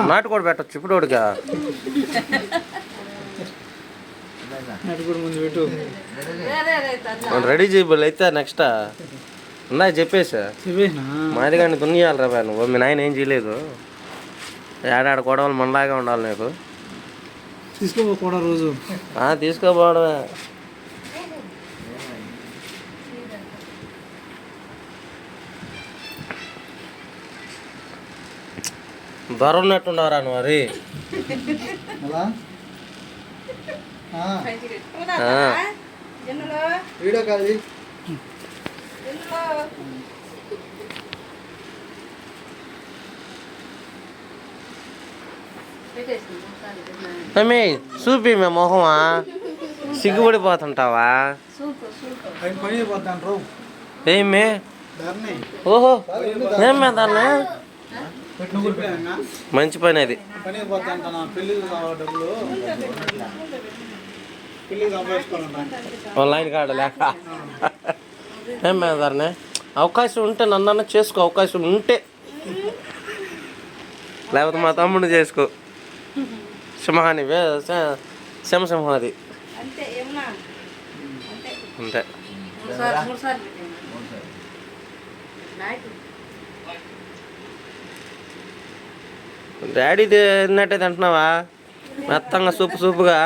నాటుకోడి పెట్టచ్చు ఇప్పుడుగా రెడీ చేయబోలు అయితే నెక్స్ట్ ఉన్నాయి చెప్పేసా మాది కానీ దున్నియాలరా బా నువ్వు మీ నాయన ఏం చేయలేదు ఏడాడ గొడవలు మనలాగా ఉండాలి నీకు తీసుకోపోకూడదు రోజు తీసుకోపోవడమే ధర ఉన్నట్టున్నారా నువ్వు మరి వీడియో కాదు చూపి మే మొహమా సిగ్గుపడిపోతుంటావా ఏమే ఓహో ఏమే దాన్ని మంచి పని అది లైన్ కాడ లేక ఏమే దాన్ని అవకాశం ఉంటే నన్ను చేసుకో అవకాశం ఉంటే లేకపోతే మా తమ్ముడు చేసుకో సింహాని సింహాది అంతే డాడీ తిన్నట్టే తింటున్నావా మెత్తంగా సూపుగా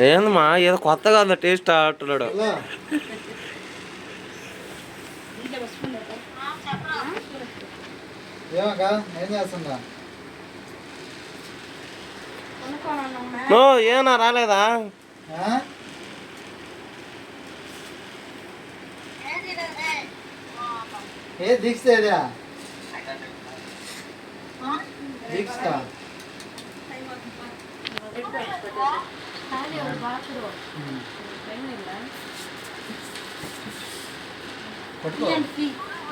ఏందమ్మా ఏదో కొత్తగా ఉందా టేస్ట్ అంటున్నాడు ఏమన్నా రాలేదా ఏ దీక్షేదా దీక్ష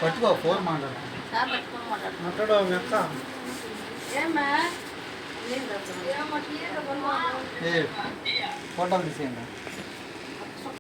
పట్టుకో ఫోన్ మాట్లాడు మెక్క ఫోటోలు తీసేయండి